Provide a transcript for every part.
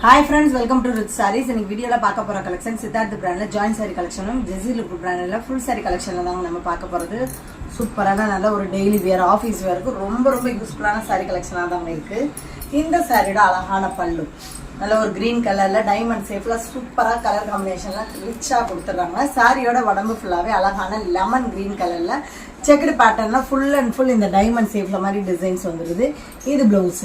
Hi friends, welcome to Rich Sarees. In this video, we will see the collection Siddharth brand joint saree collection Jesse Look brand full saree collection we will see super daily wear office wear ரொம்ப useful saree collection இந்த saree அழகான பல்லு நல்ல ஒரு green colorல diamond shapeல சூப்பரா color combinationல ரிச்சா கொடுத்துறாங்க சாரியோட உடம்பு ஃபுல்லாவே அழகான lemon green colorல checked patternல full and full இந்த diamond shapeல மாதிரி டிசைன்ஸ் வந்துருது இது blouse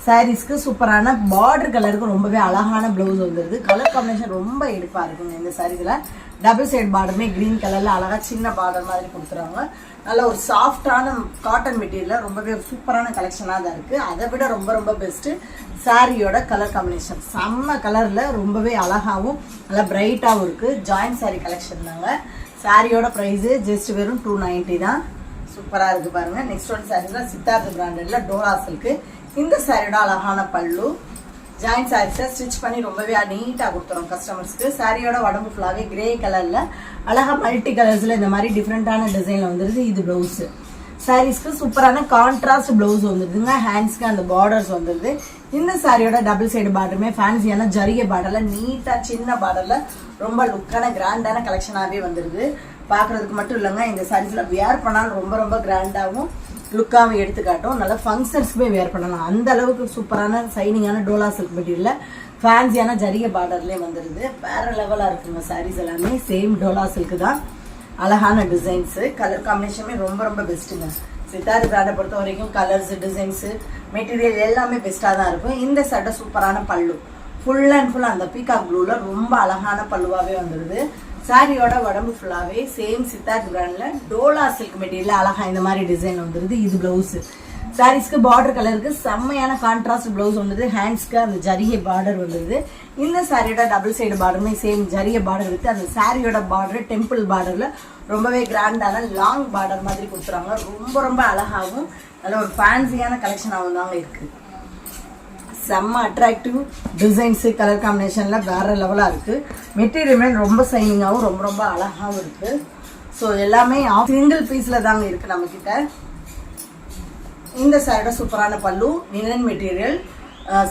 sarees ku சூப்பரான border color க்கு ரொம்பவே அழகான blouse வந்துருது color combination ரொம்ப எடுப்பா இருக்குங்க இந்த sareesல double side border மே green colorல அழகா சின்ன border மாதிரி கொடுத்துறாங்க நல்ல ஒரு சாஃப்ட்டான காட்டன் மெட்டீரியல் ரொம்பவே சூப்பரான கலெக்ஷனா தான் இருக்கு அதை விட ரொம்ப பெஸ்ட் சாரியோட கலர் காம்பினேஷன் செம்ம கலர்ல ரொம்பவே அழகாவும் நல்ல பிரைட்டாவும் இருக்கு ஜாயிண்ட் சாரி கலெக்ஷன் தாங்க சாரியோட பிரைஸ் ஜஸ்ட் வெறும் 290 தான் சூப்பரா இருக்கு பாருங்க நெக்ஸ்ட் ஒன் சாரீல சித்தார்த் பிராண்டட்ல டோரா சில்க் இந்த சாரியோட அழகான பல்லு ஜாயிண்ட் சாரீஸை ஸ்டிச் பண்ணி ரொம்பவே நீட்டாக கொடுத்துரும் கஸ்டமர்ஸ்க்கு சாரியோட உடம்பு ஃபுல்லாகவே கிரே கலரில் அழகாக மல்டி கலர்ஸில் இந்த மாதிரி டிஃப்ரெண்ட்டான டிசைனில் வந்துடுது இது ப்ளவுஸு சாரீஸ்க்கு சூப்பரான கான்ட்ராஸ்ட் ப்ளவுஸ் வந்துடுதுங்க ஹேண்ட்ஸ்க்கு அந்த பார்டர்ஸ் வந்துடுது இந்த சாரியோட டபுள் சைடு பார்டருமே ஃபேன்சியான ஜரிகை பார்டரில் நீட்டாக சின்ன பார்டரில் ரொம்ப லுக்கான கிராண்டான கலெக்ஷனாகவே வந்துடுது பார்க்குறதுக்கு மட்டும் இல்லைங்க இந்த சாரீஸில் வியர் பண்ணாலும் ரொம்ப கிராண்டாகவும் லுக்காவும் எடுத்துக்காட்டும் நல்லா ஃபங்க்ஷன்ஸ்க்குமே வேர் பண்ணலாம் அந்த அளவுக்கு சூப்பரான சைனிங்கான டோலா சில்க் மெட்டீரியல்ல ஃபேன்சியான ஜரிகை பார்டர்லேயே வந்துடுது வேற லெவலாக இருக்குங்க சாரீஸ் எல்லாமே சேம் டோலா சில்க் தான் அழகான டிசைன்ஸு கலர் காம்பினேஷனுமே ரொம்ப பெஸ்ட்டுங்க சித்தார்த் பிராண்டை பொறுத்த வரைக்கும் கலர்ஸ் டிசைன்ஸு மெட்டீரியல் எல்லாமே பெஸ்ட்டாக தான் இருக்கும் இந்த சட்டை சூப்பரான பல்லு ஃபுல் அண்ட் ஃபுல் அந்த பீகாக் ப்ளூவில் ரொம்ப அழகான பல்லுவாகவே வந்துடுது சாரியோட உடம்பு ஃபுல்லாகவே சேம் சித்தார்த் பிராண்ட்ல டோலா சில்க் மெட்டீரியல் அழகா இந்த மாதிரி டிசைன் வந்துருது இது பிளவுஸ் சாரீஸ்க்கு பார்டர் கலருக்கு செம்மையான கான்ட்ராஸ்ட் பிளவுஸ் வந்துருது ஹேண்ட்ஸ்க்கு அந்த ஜரிகை பார்டர் வந்துருது இந்த சாரியோட double side பார்டருமே same ஜரிகை border with அந்த சாரியோட பார்டர் டெம்பிள் பார்டர்ல ரொம்பவே கிராண்டான லாங் பார்டர் மாதிரி கொடுத்துறாங்க ரொம்ப அழகாகவும் நல்ல ஒரு ஃபேன்சியான கலெக்ஷனாகவும் தாங்க இருக்கு செம்ம அட்ராக்டிவ் டிசைன்ஸு கலர் காம்பினேஷனில் வேறு லெவலாக இருக்குது மெட்டீரியலுமே ரொம்ப சைனிங்காகவும் ரொம்ப அழகாகவும் இருக்குது ஸோ எல்லாமே சிங்கிள் பீஸில் தாங்க இருக்குது நம்மக்கிட்ட இந்த சைடோட சூப்பரான பல்லு லினன் மெட்டீரியல்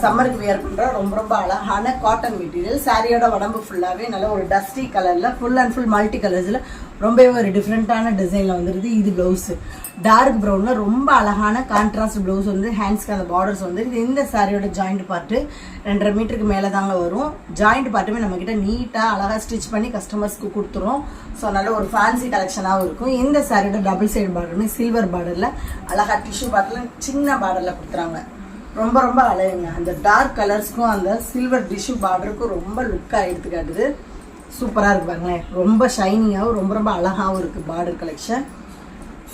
சம்மருக்கு வியர் பண்ணுற ரொம்ப அழகான காட்டன் மெட்டீரியல் சாரியோட உடம்பு ஃபுல்லாகவே நல்ல ஒரு டஸ்டி கலரில் ஃபுல் அண்ட் ஃபுல் மல்டி கலர்ஸில் ரொம்பவே ஒரு டிஃப்ரெண்ட்டான டிசைனில் வந்துடுது இது ப்ளவுஸு டார்க் ப்ரௌனில் ரொம்ப அழகான கான்ட்ராஸ்ட் ப்ளவுஸ் வந்து ஹேண்ட்ஸ்க்கு அந்த பார்டர்ஸ் வந்து இந்த சாரியோட ஜாயிண்ட் பார்ட்டு 2.5 மீட்டருக்கு மேலே தாங்க வரும் ஜாயிண்ட் பார்ட்டுமே நம்மக்கிட்ட நீட்டாக அழகாக ஸ்டிச் பண்ணி கஸ்டமர்ஸ்க்கு கொடுத்துரும் ஸோ நல்ல ஒரு ஃபேன்சி கலெக்ஷனாகவும் இருக்கும் இந்த சாரியோட டபுள் சைடு பார்டருமே சில்வர் பார்டரில் அழகாக டிஷ்யூ பார்டரில் சின்ன பார்டரில் கொடுத்துறாங்க ரொம்ப அழகுங்க அந்த டார்க் கலர்ஸ்க்கும் அந்த சில்வர் டிஷ்யூ பார்டருக்கும் ரொம்ப லுக்காக எடுத்துக்காட்டுது சூப்பராக இருக்கு பாருங்களேன் ரொம்ப ஷைனிங்காகவும் ரொம்ப அழகாகவும் இருக்குது பார்டர் கலெக்ஷன்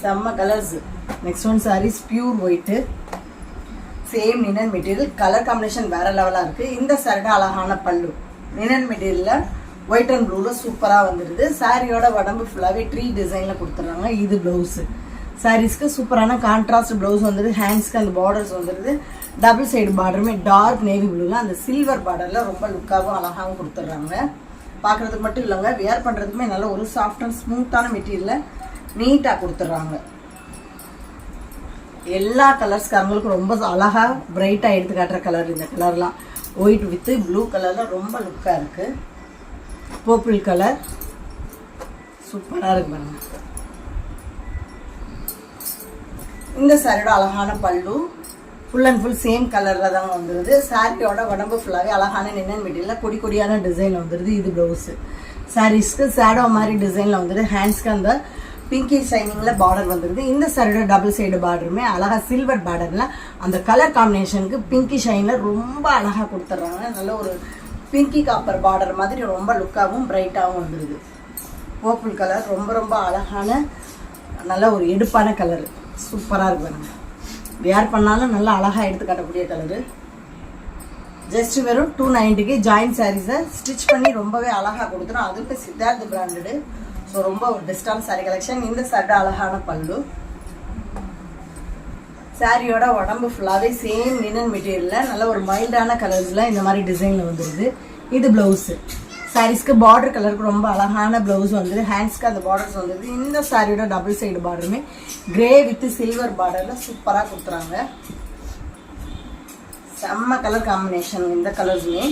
செம்ம colours next one sarees pure white same linen material colour combination வேற லெவலாக இருக்குது இந்த சாரியோட அழகான பல்லு லினன் மெட்டீரியலில் ஒயிட் அண்ட் ப்ளூவில் சூப்பராக வந்துடுது சாரியோட உடம்பு ஃபுல்லாகவே ட்ரீ டிசைனில் கொடுத்துட்றாங்க இது ப்ளவுஸு சாரீஸ்க்கு சூப்பரான கான்ட்ராஸ்ட் ப்ளவுஸ் வந்துடுது ஹேண்ட்ஸ்க்கு அந்த பார்டர்ஸ் வந்துடுது டபுள் சைடு பார்டருமே டார்க் நேவி ப்ளூவில் அந்த சில்வர் பார்டரில் ரொம்ப லுக்காகவும் அழகாகவும் கொடுத்துட்றாங்க பார்க்குறதுக்கு மட்டும் இல்லைங்க வியர் பண்ணுறதுக்குமே நல்ல ஒரு சாஃப்ட் அண்ட் ஸ்மூத்தான மெட்டீரியலில் நீட்டாக கொடுத்துட்றாங்க எல்லா கலர்ஸ்காரங்களுக்கும் ரொம்ப அழகாக பிரைட்டாக எடுத்து காட்டுற கலர் இந்த கலர்லாம் ஒயிட் வித்து ப்ளூ கலரில் ரொம்ப லுக்காக இருக்குது பர்பிள் கலர் சூப்பராக இருக்கு பாருங்க இந்த சாரியோட அழகான பல்லு ஃபுல் அண்ட் ஃபுல் சேம் கலரில் தான் வந்துடுது சாரியோட உடம்பு ஃபுல்லாகவே அழகான லினன் மெட்டீரியலில் கொடியான டிசைனில் வந்துடுது இது ப்ளவுஸு சாரீஸ்க்கு சேடோ மாதிரி டிசைனில் வந்துடுது ஹேண்ட்ஸ்க்கு அந்த பிங்கி ஷைனிங்கில் பார்டர் வந்துடுது இந்த சாரியோட டபுள் சைடு பார்டருமே அழகாக சில்வர் பார்டரில் அந்த கலர் காம்பினேஷனுக்கு பிங்கி ஷைனில் ரொம்ப அழகாக கொடுத்துட்றாங்க நல்ல ஒரு பிங்கி காப்பர் பார்டர் மாதிரி ரொம்ப லுக்காகவும் பிரைட்டாகவும் வந்துடுது பர்பிள் கலர் ரொம்ப அழகான நல்ல ஒரு எடுப்பான கலர் சூப்பராக இருக்கு பாருங்க வேர் பண்ணாலும் நல்லா அழகாக எடுத்து காட்டக்கூடிய கலரு ஜஸ்ட் வெறும் 290க்கு ஜாயிண்ட் சாரீஸை ஸ்டிச் பண்ணி ரொம்பவே அழகாக கொடுத்துரும் அதுக்கு சித்தார்த் பிராண்டடு ஸோ ரொம்ப ஒரு பெஸ்டான சாரீ கலெக்ஷன் இந்த சட்டை அழகான பல்லு சாரியோட உடம்பு ஃபுல்லாகவே சேம் லினன் மெட்டீரியலில் நல்ல ஒரு மைல்டான கலர்ஸில் இந்த மாதிரி டிசைனில் வந்துடுது இது ப்ளவுஸு சாரீஸ்க்கு பார்டர் கலருக்கு ரொம்ப அழகான ப்ளவுஸ் வந்துடுது ஹேண்ட்ஸ்க்கு அந்த பார்டர்ஸ் வந்துடுது இந்த சாரியோட டபுள் சைடு பார்டருமே கிரே வித் சில்வர் பார்டரில் சூப்பராக கொடுத்துறாங்க செம்ம கலர் காம்பினேஷன். இந்த கலர்ஸுமே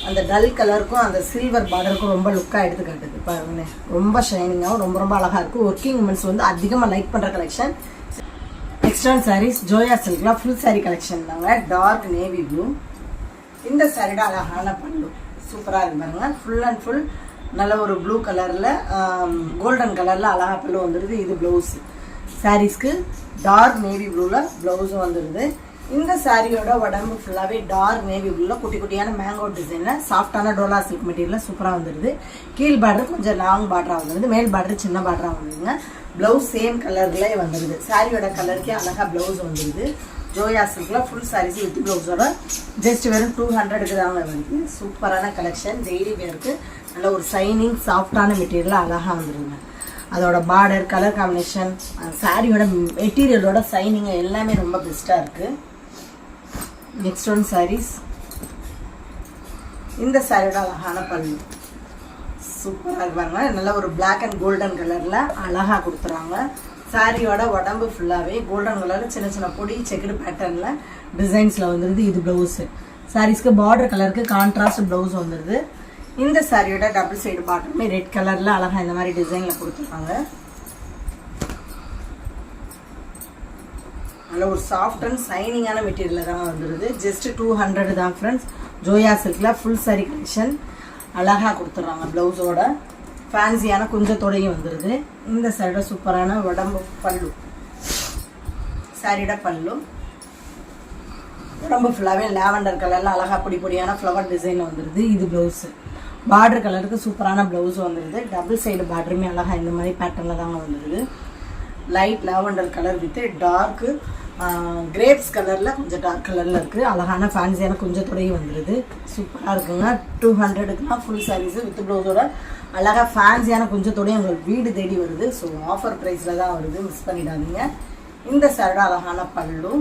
அந்த டல் கலருக்கும் அந்த சில்வர் பார்டருக்கும் ரொம்ப லுக்காக எடுத்து காட்டுது பாருங்க. ரொம்ப ஷைனிங்காகவும் ரொம்ப ரொம்ப அழகாக இருக்குது. ஒர்க்கிங் உமன்ஸ் வந்து அதிகமாக லைக் பண்ணுற collection. Next one sarees Zoya சில்க்லாம் ஃபுல் சாரீ கலெக்ஷன் தாங்க. Dark navy blue. இந்த சாரியோட அழகான பல்லு சூப்பராக இருக்கு பாருங்க. ஃபுல் அண்ட் ஃபுல் நல்ல ஒரு ப்ளூ கலரில் கோல்டன் கலரில் அழகாக பல்லு வந்துடுது. இது ப்ளவுஸ். சாரீஸ்க்கு டார்க் நேவி ப்ளூவில் ப்ளவுஸும் வந்துடுது. இந்த சாரியோட உடம்பு ஃபுல்லாகவே டார்க் நேவி ப்ளூவில் குட்டி குட்டியான மேங்கோ டிசைனில் சாஃப்டான டோலா சில்க் மெட்டீரியலில் சூப்பராக வந்துடுது. கீழ் பார்டர் கொஞ்சம் லாங் பார்டராக வந்துடுது. மேல் பார்டர் சின்ன பார்டராக வந்துடுதுங்க. ப்ளவுஸ் சேம் கலர்லேயே வந்துடுது. சாரியோட கலருக்கே அழகாக ப்ளவுஸ் வந்துடுது. ஜோயா சில்கில் ஃபுல் சாரீஸ் வித் ப்ளவுஸோட ஜஸ்ட் வெறும் 200க்கு தாங்க வருது. சூப்பரான கலெக்ஷன். டெய்லி வேருக்கு நல்ல ஒரு சைனிங் சாஃப்டான மெட்டீரியலில் அழகாக வந்துடுங்க. அதோட பார்டர் கலர் காம்பினேஷன் சாரியோட மெட்டீரியலோட சைனிங் எல்லாமே ரொம்ப பெஸ்ட்டாக இருக்குது. Next one sarees. இந்த சாரியோட அழகான பல்லு சூப்பராக இருப்பாங்க. நல்ல ஒரு பிளாக் அண்ட் கோல்டன் கலரில் அழகாக கொடுத்துறாங்க. சாரியோட உடம்பு ஃபுல்லாகவே கோல்டன் கலரில் சின்ன சின்ன பொடி செக்குடு பேட்டர்னில் டிசைன்ஸில் வந்துடுது. இது ப்ளவுஸு. சாரீஸ்க்கு பார்டர் கலருக்கு கான்ட்ராஸ்ட் ப்ளவுஸ் வந்துடுது. இந்த சாரியோட டபுள் சைடு பாட்டமே ரெட் கலரில் அழகாக இந்த மாதிரி டிசைனில் கொடுத்துருக்காங்க. நல்ல ஒரு சாஃப்ட் அண்ட் சைனிங்கான மெட்டீரியலில் தான் வந்துடுது. ஜஸ்ட் 200 தான் ஃப்ரெண்ட்ஸ். ஜோயா சில்கில் ஃபுல் சாரி கலெக்ஷன் அழகாக கொடுத்துட்றாங்க. ப்ளவுஸோட ஃபேன்சியான குஞ்சத்தோடையும் வந்துடுது. இந்த சாரியோட சூப்பரான உடம்பு பல்லு. சாரியோட பல்லு உடம்பு ஃபுல்லாகவே லாவெண்டர் கலரில் அழகாக பொடி பொடியான ஃப்ளவர் டிசைன் வந்துடுது. இது ப்ளவுஸு. பார்டர் கலருக்கு சூப்பரான ப்ளவுஸ் வந்துடுது. டபுள் சைடு பார்டருமே அழகாக இந்த மாதிரி பேட்டர்னில் தாங்க வந்துடுது. Light lavender colour with dark grapes கலரில் கொஞ்சம் டார்க் கலரில் இருக்குது. அழகான ஃபேன்சியான கொஞ்சத்தோடையும் வந்துடுது. சூப்பராக இருக்குங்க. 200க்குலாம் ஃபுல் சாரீஸு வித் ப்ளவுஸோட அழகாக ஃபேன்சியான கொஞ்சத்தோடையும் உங்களுக்கு வீடு தேடி வருது. ஸோ ஆஃபர் ப்ரைஸில் தான் வருது, மிஸ் பண்ணிடாதீங்க. இந்த சாரியோட அழகான பல்லு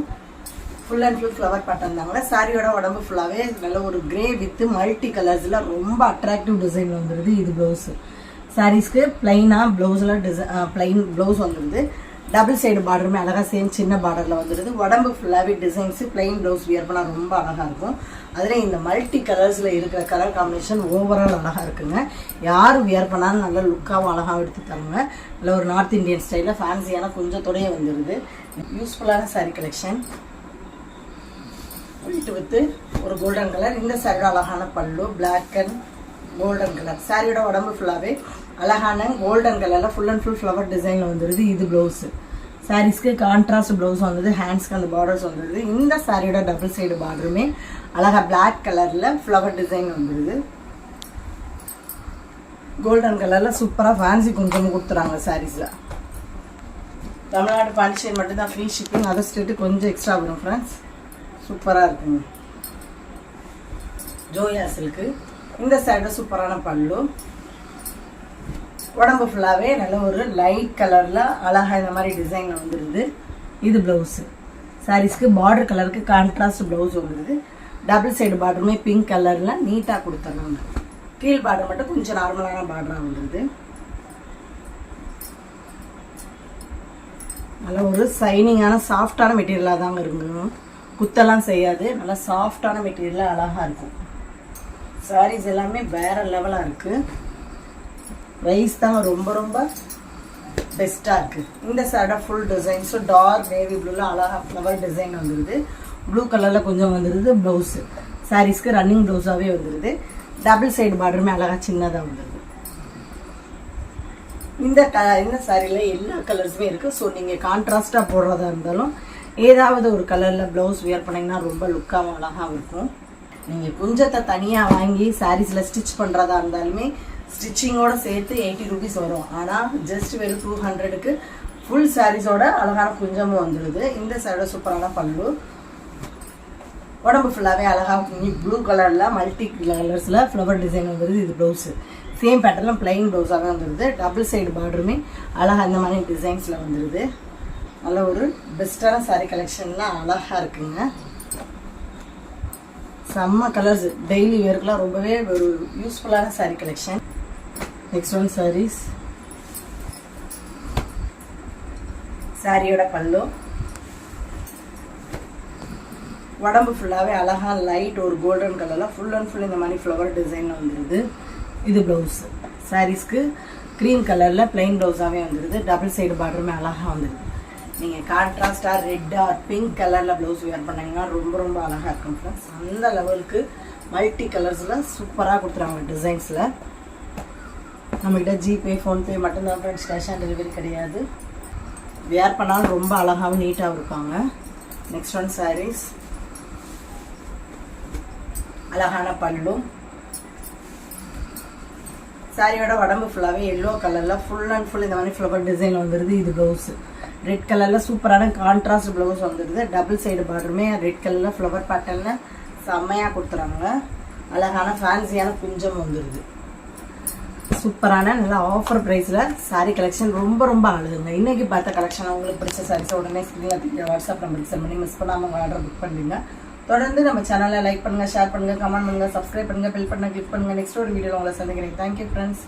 full and full flower pattern தாங்க. சாரியோட உடம்பு ஃபுல்லாகவே நல்ல ஒரு கிரே வித் மல்டி கலர்ஸில் ரொம்ப அட்ராக்டிவ் டிசைனில் வந்துடுது. இது ப்ளவுஸு. சாரீஸ்க்கு பிளைனாக ப்ளவுஸில் பிளைன் ப்ளவுஸ் வந்துடுது. டபுள் சைடு பார்டருமே அழகாக சேம் சின்ன பார்டரில் வந்துடுது. உடம்பு ஃபுல்லாகவே டிசைன்ஸு பிளைன் ப்ளவுஸ் வியர் பண்ணால் ரொம்ப அழகாக இருக்கும். அதில் இந்த மல்டி கலர்ஸில் இருக்கிற கலர் காம்பினேஷன் ஓவரால் அழகாக இருக்குங்க. யார் வியர் பண்ணாலும் நல்ல லுக்காகவும் அழகாக எடுத்து தருங்க. நல்ல ஒரு நார்த் இந்தியன் ஸ்டைலில் ஃபேன்சியான கொஞ்சத்தோடையே வந்துடுது. யூஸ்ஃபுல்லான சாரீ கலெக்ஷன். ஒயிட் வித்து ஒரு கோல்டன் கலர். இந்த சாரியோட அழகான பல்லு பிளாக் அண்ட் கோல்டன் கலர். சாரியோட உடம்பு ஃபுல்லாகவே அழகான கோல்டன் கலரில் ஃபுல் அண்ட் ஃபுல் ஃப்ளவர் டிசைனில் வந்துடுது. இது ப்ளவுஸு. சாரீஸ்க்கு கான்ட்ராஸ்ட் ப்ளவுஸ் வந்தது. ஹேண்ட்ஸ்க்கு அந்த பார்டர்ஸ் வந்துடுது. இந்த சாரியோட டபுள் சைடு பார்டருமே அழகாக பிளாக் கலரில் ஃப்ளவர் டிசைன் வந்துடுது. கோல்டன் கலரில் சூப்பராக ஃபேன்சி கொஞ்சம் கொடுத்துறாங்க சாரீஸில். தமிழ்நாடு பாண்டிச்சேரி மட்டும்தான் ஃப்ரீ ஷிப்பிங். அதர் ஸ்டேட்டு கொஞ்சம் எக்ஸ்ட்ரா வரும் ஃப்ரெண்ட்ஸ். சூப்பராக இருக்குங்க. ஜோயா சில்க்கு. இந்த சைடு சூப்பரான பல்லு. உடம்பு ஃபுல்லாகவே நல்ல ஒரு லைட் கலரில் அழகாக இந்த மாதிரி டிசைனில் வந்துடுது. இது ப்ளவுஸு. சாரீஸ்க்கு பார்டர் கலருக்கு கான்ட்ராஸ்ட் ப்ளவுஸ் வந்துடுது. டபுள் சைடு பார்டருமே பிங்க் கலரில் நீட்டாக கொடுத்துட்றாங்க. கீழ் பார்டர் மட்டும் கொஞ்சம் நார்மலான பார்டராக வந்துடுது. நல்ல ஒரு சைனிங்கான சாஃப்டான மெட்டீரியலாக தாங்க இருக்குங்க. குத்தெல்லாம் செய்யாது. நல்லா சாஃப்டான மெட்டீரியலாக அழகாக இருக்கும். சாரீஸ் எல்லாமே வேறு லெவலாக இருக்குது. ப்ரைஸ் தாங்க ரொம்ப ரொம்ப பெஸ்ட்டாக இருக்குது. இந்த சாரியோட ஃபுல் டிசைன்ஸும் டார்க் நேவி ப்ளூவில் அழகாக ஃப்ளவர் டிசைன் வந்துடுது. ப்ளூ கலரில் கொஞ்சம் வந்துடுது ப்ளவுஸு. சாரீஸ்க்கு ரன்னிங் ப்ளவுஸாகவே வந்துடுது. டபுள் சைடு பார்டருமே அழகாக சின்னதாக வந்துடுது. இந்த சாரியில் எல்லா கலர்ஸுமே இருக்குது. ஸோ நீங்கள் கான்ட்ராஸ்டாக போடுறதா இருந்தாலும் ஏதாவது ஒரு கலரில் ப்ளவுஸ் வியர் பண்ணிங்கன்னா ரொம்ப லுக்காகவும் அழகாக இருக்கும். நீங்கள் குஞ்சத்தை தனியாக வாங்கி சாரீஸில் ஸ்டிச் பண்ணுறதா இருந்தாலுமே ஸ்டிச்சிங்கோடு சேர்த்து 80 rupees வரும். ஆனால் ஜஸ்ட் வெறும் 200க்கு ஃபுல் சாரீஸோட அழகான குஞ்சமும் வந்துடுது. இந்த சாரியோட சூப்பரான பல்லு. உடம்பு ஃபுல்லாகவே அழகாக ப்ளூ கலரில் மல்டி கலர்ஸில் ஃப்ளவர் டிசைன் வந்துடுது. இது ப்ளவுஸு. சேம் பேட்டர்னில் பிளைன் ப்ளவுஸாகவே வந்துடுது. டபுள் சைடு பார்டருமே அழகாக இந்த மாதிரி டிசைன்ஸில் வந்துடுது. நல்ல ஒரு பெஸ்ட்டான சாரீ கலெக்ஷன்லாம் அழகாக இருக்குங்க. செம்ம கலர்ஸ். டெய்லி வேர்க்கெலாம் ரொம்பவே ஒரு யூஸ்ஃபுல்லான saree collection. Next one sarees. சாரியோட பல்லு. உடம்பு ஃபுல்லாகவே அழகாக லைட் ஒரு கோல்டன் கலரில் ஃபுல் அண்ட் ஃபுல் இந்த மாதிரி ஃப்ளவர் டிசைன் வந்துடுது. இது ப்ளவுஸ் சாரீஸ்க்கு க்ரீம் கலரில் பிளெயின் ப்ளவுஸாகவே வந்துடுது. டபுள் சைடு பார்டருமே அழகாக வந்துடுது. நீங்கள் கான்ட்ராஸ்டாக ரெட் ஆர் பிங்க் கலரில் ப்ளவுஸ் வேர் பண்ணிங்கன்னா ரொம்ப ரொம்ப அழகாக இருக்கும் ஃப்ரெண்ட்ஸ். அந்த லெவலுக்கு மல்டி கலர்ஸில் சூப்பராக கொடுத்துருவாங்க டிசைன்ஸில். நம்மகிட்ட ஜிபே ஃபோன்பே மட்டும்தான் ஃப்ரெண்ட்ஸ், கேஷ் ஆன் டெலிவரி கிடையாது. வேர் பண்ணாலும் ரொம்ப அழகாகவும் நீட்டாகவும் இருப்பாங்க. நெக்ஸ்ட் ஒன் சாரீஸ், அழகான பல்லு. சாரியோட உடம்பு ஃபுல்லாகவே எல்லோ கலரில் ஃபுல் அண்ட் ஃபுல் இந்த மாதிரி ஃப்ளவர் டிசைன் வந்துடுது. இது ப்ளவுஸு ரெட் கலரில் சூப்பரான கான்ட்ராஸ்ட் ப்ளவுஸ் வந்துடுது. டபுள் சைடு பார்டருமே ரெட் கலரில் ஃப்ளவர் பேட்டர்னில் செம்மையாக கொடுத்துறாங்க. அழகான ஃபேன்சியான குஞ்சம் வந்துடுது. சூப்பரான நல்லா ஆஃபர் ப்ரைஸில் சாரீ கலெக்ஷன் ரொம்ப ரொம்ப அழகுங்க. இன்றைக்கி பார்த்த கலெக்ஷன் உங்களுக்கு பிடிச்ச சாரீஸை உடனே ஸ்க்ரீனில் வாட்ஸ்அப் நம்பருக்கு சென்ட் பண்ணி மிஸ் பண்ணாமல் உங்கள் ஆர்டர் புக் பண்ணுறீங்க. தொடர்ந்து நம்ம சேனலை லைக் பண்ணுங்கள், ஷேர் பண்ணுங்கள், கமெண்ட் பண்ணுங்கள், சப்ஸ்கிரைப் பண்ணுங்கள், பெல் பட்டனை கிளிக் பண்ணுங்கள். நெக்ஸ்ட் ஒரு வீடியோவில் உங்களை சந்திக்கிறேன். Thank you friends.